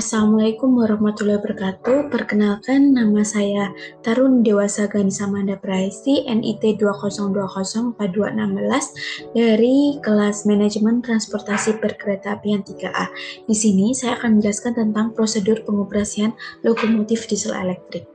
Assalamualaikum warahmatullahi wabarakatuh. Perkenalkan, nama saya Tarun Dewasa Ganisamanda Praisi, NIT 20204216 dari kelas Manajemen Transportasi Perkeretaapian 3A. Di sini saya akan menjelaskan tentang prosedur pengoperasian lokomotif diesel elektrik.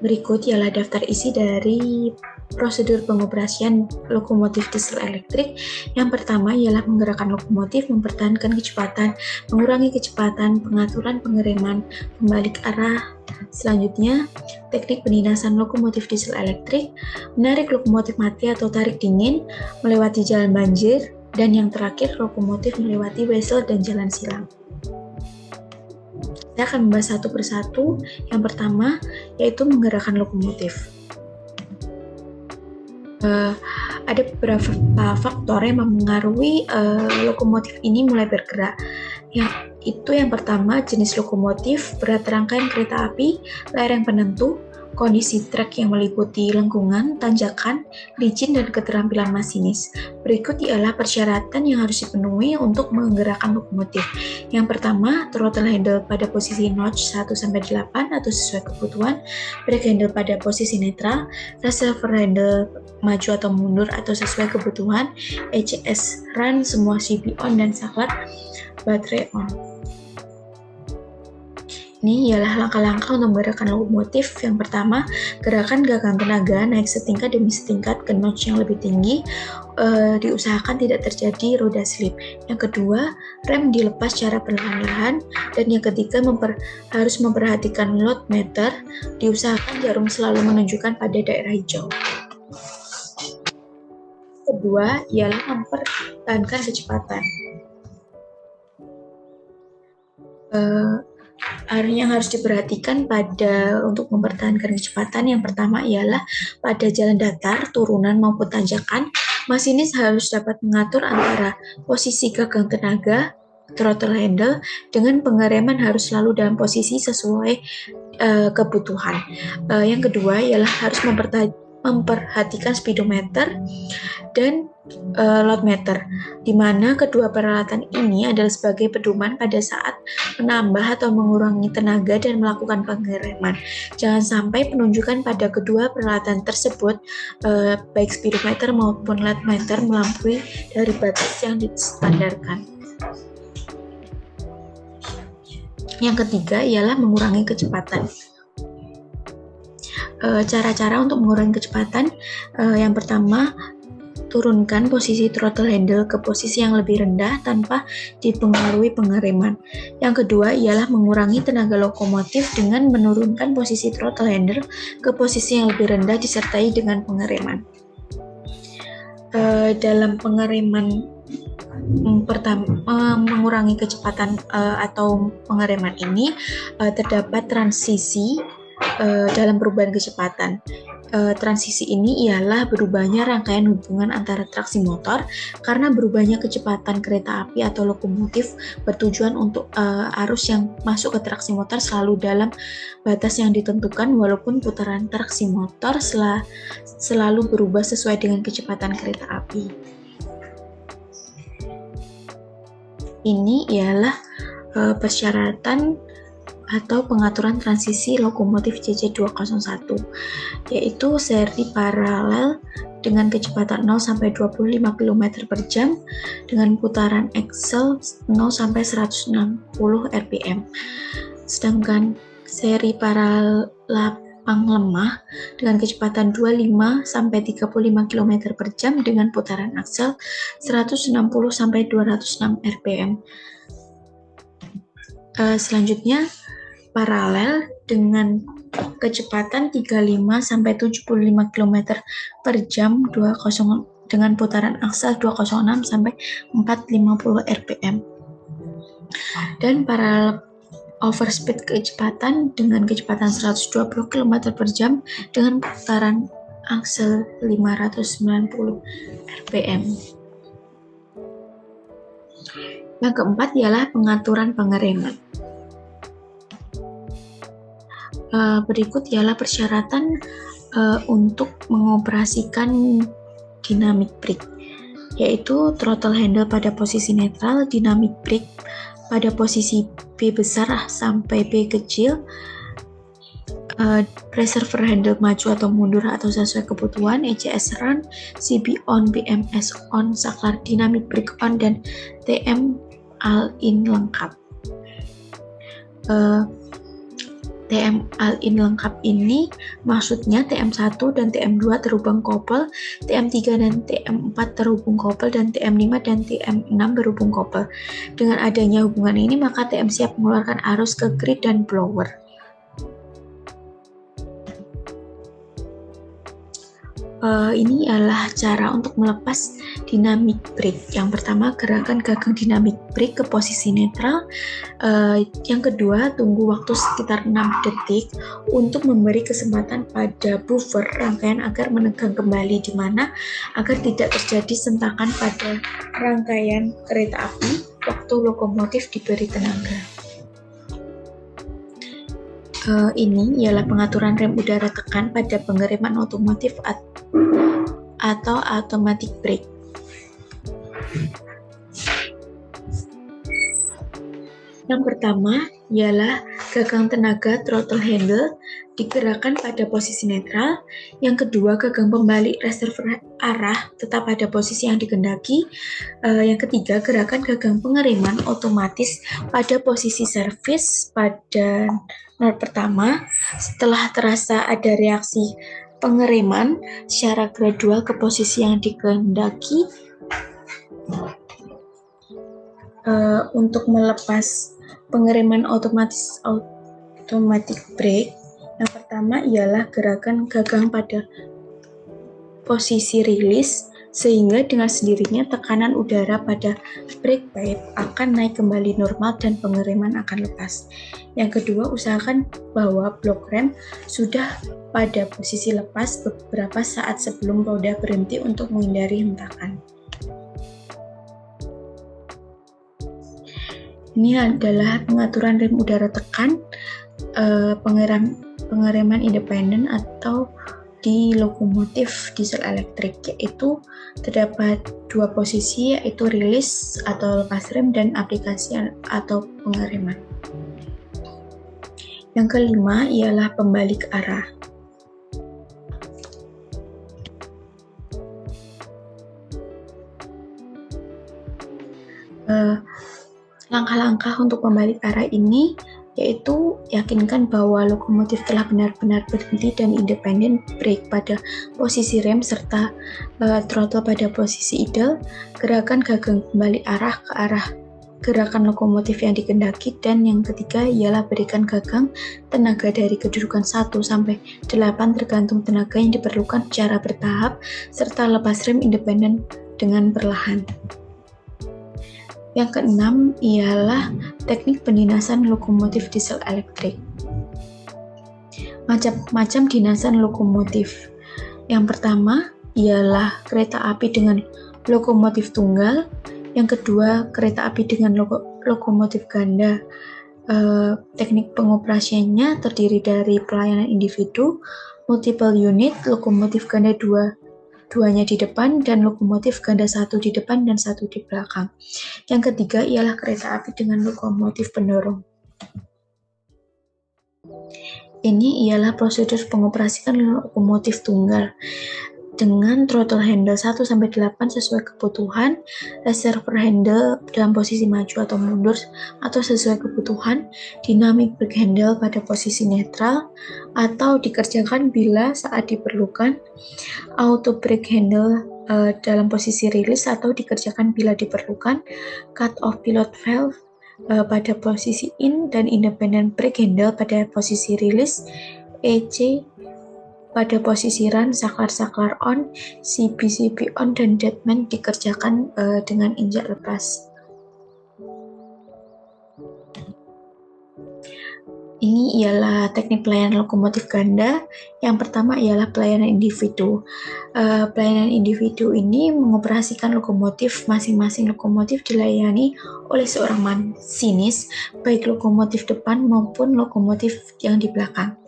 Berikut ialah daftar isi dari prosedur pengoperasian lokomotif diesel elektrik. Yang pertama ialah menggerakkan lokomotif, mempertahankan kecepatan, mengurangi kecepatan, pengaturan pengereman, membalik arah. Selanjutnya, teknik pendinasan lokomotif diesel elektrik, menarik lokomotif mati atau tarik dingin, melewati jalan banjir, dan yang terakhir, lokomotif melewati wesel dan jalan silang. Saya akan membahas satu persatu. Yang pertama, yaitu menggerakkan lokomotif. Ada beberapa faktor yang mempengaruhi lokomotif ini mulai bergerak. Yang pertama, jenis lokomotif, berat rangkaian kereta api, lereng penentu, kondisi trek yang meliputi lengkungan, tanjakan, licin, dan keterampilan masinis. Berikut ialah persyaratan yang harus dipenuhi untuk menggerakkan lokomotif. Yang pertama, throttle handle pada posisi notch 1-8 atau sesuai kebutuhan, brake handle pada posisi netral, receiver handle maju atau mundur atau sesuai kebutuhan, ECS run, semua CB on, dan saklar baterai on. Ini ialah langkah-langkah untuk menggerakkan lokomotif. Yang pertama, gerakan gagang tenaga naik setingkat demi setingkat ke notch yang lebih tinggi, diusahakan tidak terjadi roda slip. Yang kedua, rem dilepas secara perlahan-lahan. Dan yang ketiga, harus memperhatikan load meter, diusahakan jarum selalu menunjukkan pada daerah hijau. Kedua, ialah mempertahankan kecepatan. Yang harus diperhatikan untuk mempertahankan kecepatan, yang pertama ialah pada jalan datar, turunan maupun tanjakan, masinis harus dapat mengatur antara posisi gagang tenaga, throttle handle, dengan pengereman harus selalu dalam posisi sesuai kebutuhan. Yang kedua ialah harus memperhatikan speedometer dan load meter, di mana kedua peralatan ini adalah sebagai pedoman pada saat menambah atau mengurangi tenaga dan melakukan pengereman. Jangan sampai penunjukan pada kedua peralatan tersebut, baik speedometer maupun load meter, melampaui dari batas yang distandarkan. Yang ketiga ialah mengurangi kecepatan. Cara-cara untuk mengurangi kecepatan, yang pertama, turunkan posisi throttle handle ke posisi yang lebih rendah tanpa dipengaruhi pengereman. Yang kedua ialah mengurangi tenaga lokomotif dengan menurunkan posisi throttle handle ke posisi yang lebih rendah disertai dengan pengereman. Dalam pengereman mengurangi kecepatan atau pengereman ini terdapat transisi dalam perubahan kecepatan. Transisi ini ialah berubahnya rangkaian hubungan antara traksi motor karena berubahnya kecepatan kereta api atau lokomotif bertujuan untuk arus yang masuk ke traksi motor selalu dalam batas yang ditentukan walaupun putaran traksi motor selalu berubah sesuai dengan kecepatan kereta api. Ini ialah persyaratan atau pengaturan transisi lokomotif CC201, yaitu seri paralel dengan kecepatan 0-25 km per jam dengan putaran aksel 0-160 rpm. Sedangkan seri paralel lapang lemah dengan kecepatan 25-35 km per jam dengan putaran aksel 160-206 rpm. Selanjutnya, paralel dengan kecepatan 35-75 km per jam dengan putaran aksel 206-450 rpm. Dan paralel overspeed kecepatan dengan kecepatan 120 km per jam dengan putaran aksel 590 rpm. Yang keempat ialah pengaturan pengereman. Berikut ialah persyaratan untuk mengoperasikan dynamic brake, yaitu throttle handle pada posisi netral, dynamic brake pada posisi B besar sampai B kecil, reservoir handle maju atau mundur atau sesuai kebutuhan, ECS run, CB on, BMS on, saklar dynamic brake on, dan TM all-in lengkap. TM all-in lengkap ini maksudnya TM1 dan TM2 terhubung kopel, TM3 dan TM4 terhubung kopel, dan TM5 dan TM6 berhubung kopel. Dengan adanya hubungan ini, maka TM siap mengeluarkan arus ke grid dan blower. Ini adalah cara untuk melepas dynamic brake. Yang pertama, gerakan gagang dynamic brake ke posisi netral. Yang kedua, tunggu waktu sekitar 6 detik untuk memberi kesempatan pada buffer rangkaian agar menegang kembali, di mana agar tidak terjadi sentakan pada rangkaian kereta api waktu lokomotif diberi tenaga. Ini ialah pengaturan rem udara tekan pada pengereman otomotif atau automatic brake. Yang pertama ialah gagang tenaga throttle handle digerakkan pada posisi netral. Yang kedua, gagang pembalik reservoir arah tetap pada posisi yang dikehendaki. Yang ketiga, gerakan gagang pengereman otomatis pada posisi servis pada nol pertama. Setelah terasa ada reaksi pengereman secara gradual ke posisi yang dikehendaki, untuk melepas pengereman automatic brake, yang pertama ialah gerakan gagang pada posisi rilis, sehingga dengan sendirinya tekanan udara pada brake pipe akan naik kembali normal dan pengereman akan lepas. Yang kedua, usahakan bahwa blok rem sudah pada posisi lepas beberapa saat sebelum roda berhenti untuk menghindari hentakan. Ini adalah pengaturan rem udara tekan, pengereman independen atau di lokomotif diesel elektrik, yaitu terdapat dua posisi, yaitu rilis atau lepas rem dan aplikasi atau pengereman. Yang kelima ialah pembalik arah. Langkah-langkah untuk pembalik arah ini yaitu yakinkan bahwa lokomotif telah benar-benar berhenti dan independen brake pada posisi rem serta throttle pada posisi idle. Gerakan gagang kembali arah ke arah gerakan lokomotif yang dikehendaki, dan yang ketiga ialah berikan gagang tenaga dari kedudukan 1 sampai 8 tergantung tenaga yang diperlukan secara bertahap, serta lepas rem independen dengan perlahan. Yang keenam ialah teknik pendinasan lokomotif diesel elektrik. Macam-macam dinasan lokomotif. Yang pertama ialah kereta api dengan lokomotif tunggal. Yang kedua, kereta api dengan lokomotif ganda. Teknik pengoperasiannya terdiri dari pelayanan individu, multiple unit, lokomotif ganda duanya di depan, dan lokomotif ganda 1 di depan dan 1 di belakang. Yang ketiga ialah kereta api dengan lokomotif pendorong. Ini ialah prosedur pengoperasian lokomotif tunggal dengan throttle handle 1-8 sesuai kebutuhan, reservoir handle dalam posisi maju atau mundur atau sesuai kebutuhan, dynamic brake handle pada posisi netral atau dikerjakan bila saat diperlukan, auto brake handle dalam posisi rilis atau dikerjakan bila diperlukan, cut off pilot valve pada posisi in, dan independent brake handle pada posisi rilis, EC pada posisi run, saklar on, CB on, dan deadman dikerjakan dengan injak lepas. Ini ialah teknik pelayanan lokomotif ganda. Yang pertama ialah pelayanan individu. Pelayanan individu ini mengoperasikan lokomotif. Masing-masing lokomotif dilayani oleh seorang masinis, baik lokomotif depan maupun lokomotif yang di belakang.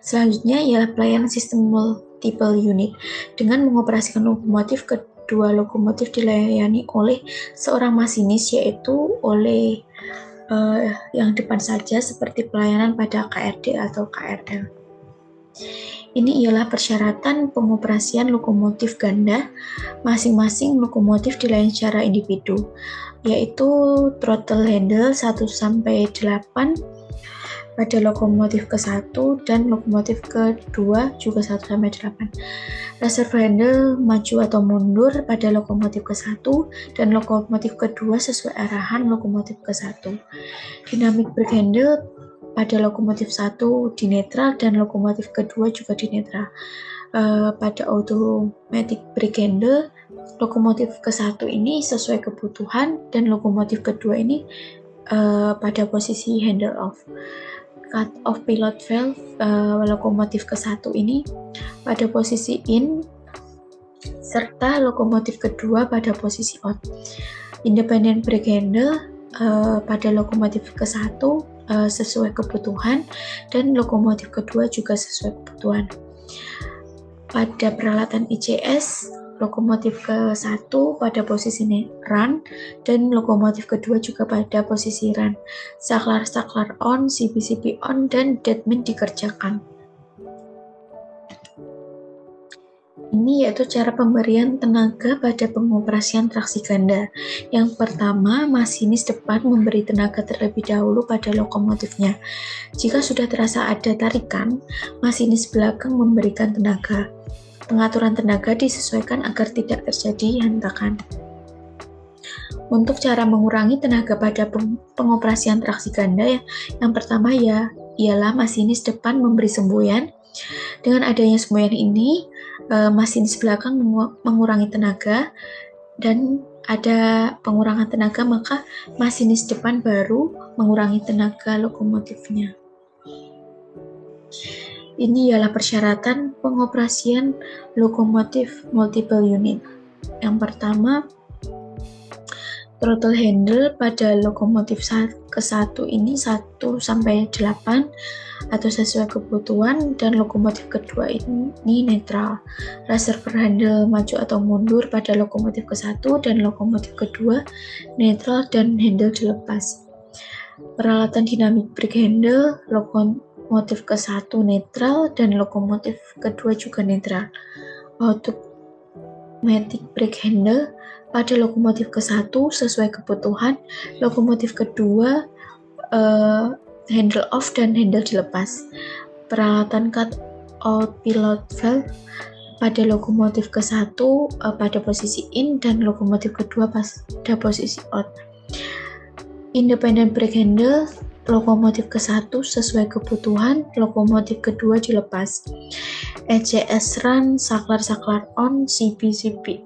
Selanjutnya ialah pelayanan sistem multiple unit. Dengan mengoperasikan lokomotif, kedua lokomotif dilayani oleh seorang masinis, yaitu oleh yang depan saja seperti pelayanan pada KRD atau KRL. Ini ialah persyaratan pengoperasian lokomotif ganda. Masing-masing lokomotif dilayani secara individu, yaitu throttle handle 1-8 pada lokomotif ke-1 dan lokomotif ke-2 juga 1-8. Reservoir handle maju atau mundur pada lokomotif ke-1 dan lokomotif ke-2 sesuai arahan lokomotif ke-1. Dynamic brake handle pada lokomotif 1 di netral dan lokomotif ke-2 juga di netral. Pada automatic brake handle, lokomotif ke-1 ini sesuai kebutuhan dan lokomotif ke-2 ini pada posisi handle off. Cut off pilot valve lokomotif ke-1 ini pada posisi in serta lokomotif ke-2 pada posisi out. Independent brake handle pada lokomotif ke-1 sesuai kebutuhan dan lokomotif ke-2 juga sesuai kebutuhan. Pada peralatan ICS, lokomotif ke-1 pada posisi run dan lokomotif ke-2 juga pada posisi run. Saklar on, CB on, dan deadman dikerjakan. Ini yaitu cara pemberian tenaga pada pengoperasian traksi ganda. Yang pertama, masinis depan memberi tenaga terlebih dahulu pada lokomotifnya. Jika sudah terasa ada tarikan, masinis belakang memberikan tenaga. Pengaturan tenaga disesuaikan agar tidak terjadi hentakan. Untuk cara mengurangi tenaga pada pengoperasian traksi ganda, yang pertama ialah masinis depan memberi semboyan. Dengan adanya semboyan ini, masinis belakang mengurangi tenaga, dan ada pengurangan tenaga, maka masinis depan baru mengurangi tenaga lokomotifnya. Ini ialah persyaratan pengoperasian lokomotif multiple unit. Yang pertama, throttle handle pada lokomotif ke-1 ini 1-8 atau sesuai kebutuhan, dan lokomotif ke-2 ini netral. Reservoir handle maju atau mundur pada lokomotif ke-1 dan lokomotif ke-2 netral dan handle dilepas. Peralatan dynamic brake handle, lokomotif ke-1 netral dan lokomotif ke-2 juga netral. Automatic brake handle pada lokomotif ke-1 sesuai kebutuhan, lokomotif ke-2 handle off dan handle dilepas. Peralatan cut out pilot valve pada lokomotif ke-1 pada posisi in dan lokomotif ke-2 pada posisi out. Independent brake handle, lokomotif ke-1 sesuai kebutuhan, lokomotif ke-2 dilepas. ECS run, saklar on, CB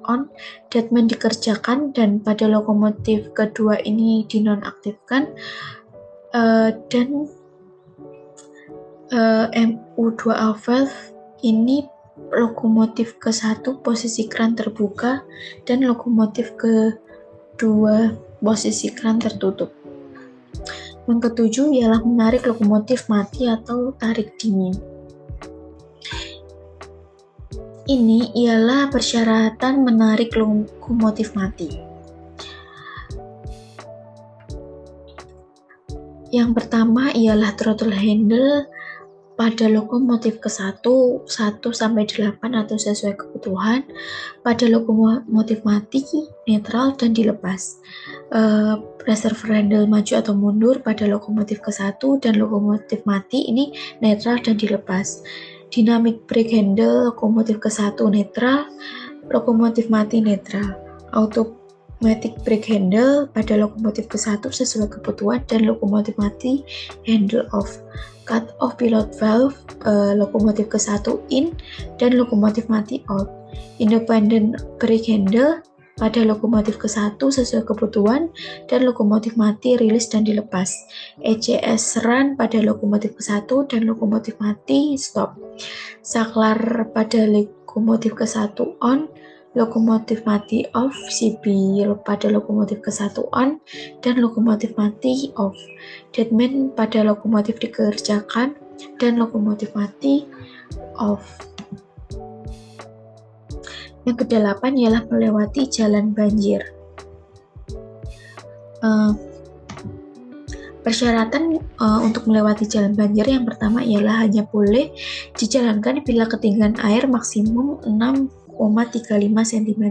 on, deadman dikerjakan, dan pada lokomotif ke-2 ini dinonaktifkan, dan MU2A valve ini lokomotif ke-1 posisi kran terbuka dan lokomotif ke-2 posisi kran tertutup. Yang ketujuh ialah menarik lokomotif mati atau tarik dingin. Ini ialah persyaratan menarik lokomotif mati. Yang pertama ialah throttle handle pada lokomotif ke-1 1-8 atau sesuai kebutuhan. Pada lokomotif mati netral dan dilepas. Reservoir handle maju atau mundur pada lokomotif ke-1 dan lokomotif mati ini netral dan dilepas. Dynamic brake handle lokomotif ke-1 netral, lokomotif mati netral. Automatic brake handle pada lokomotif ke-1 sesuai kebutuhan dan lokomotif mati handle off. Cut off pilot valve lokomotif ke-1 in dan lokomotif mati out. Independent brake handle pada lokomotif ke-1 sesuai kebutuhan dan lokomotif mati rilis dan dilepas. ECS run pada lokomotif ke-1 dan lokomotif mati stop. Saklar pada lokomotif ke-1 on, lokomotif mati off, CB pada lokomotif ke-1 on dan lokomotif mati off. Deadman pada lokomotif dikerjakan dan lokomotif mati off. Yang ke-8 ialah melewati jalan banjir. Persyaratan untuk melewati jalan banjir yang pertama ialah hanya boleh dijalankan bila ketinggian air maksimum 6,35 cm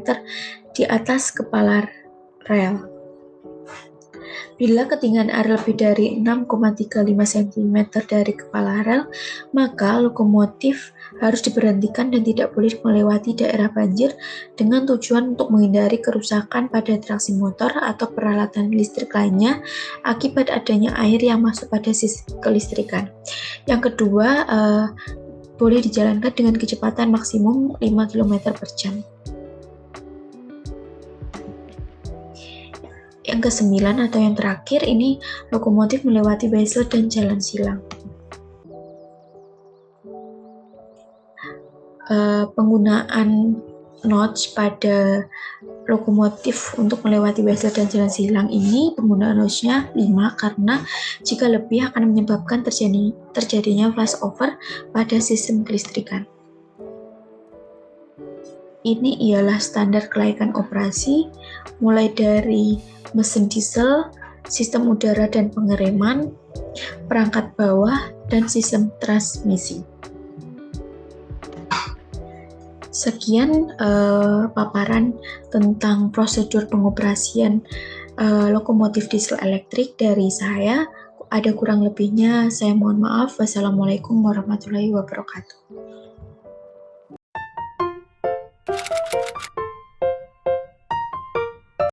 di atas kepala rel. Bila ketinggian air lebih dari 6,35 cm dari kepala rel, maka lokomotif harus diberhentikan dan tidak boleh melewati daerah banjir dengan tujuan untuk menghindari kerusakan pada traksi motor atau peralatan listrik lainnya akibat adanya air yang masuk pada sistem kelistrikan. Yang kedua, boleh dijalankan dengan kecepatan maksimum 5 km per jam. Yang ke-9 atau yang terakhir ini lokomotif melewati wesel dan jalan silang. Penggunaan notch pada lokomotif untuk melewati wesel dan jalan silang ini penggunaan notch-nya 5 karena jika lebih akan menyebabkan terjadinya flashover pada sistem kelistrikan. Ini ialah standar kelayakan operasi, mulai dari mesin diesel, sistem udara dan pengereman, perangkat bawah, dan sistem transmisi. Sekian paparan tentang prosedur pengoperasian lokomotif diesel elektrik dari saya. Ada kurang lebihnya, saya mohon maaf. Wassalamualaikum warahmatullahi wabarakatuh.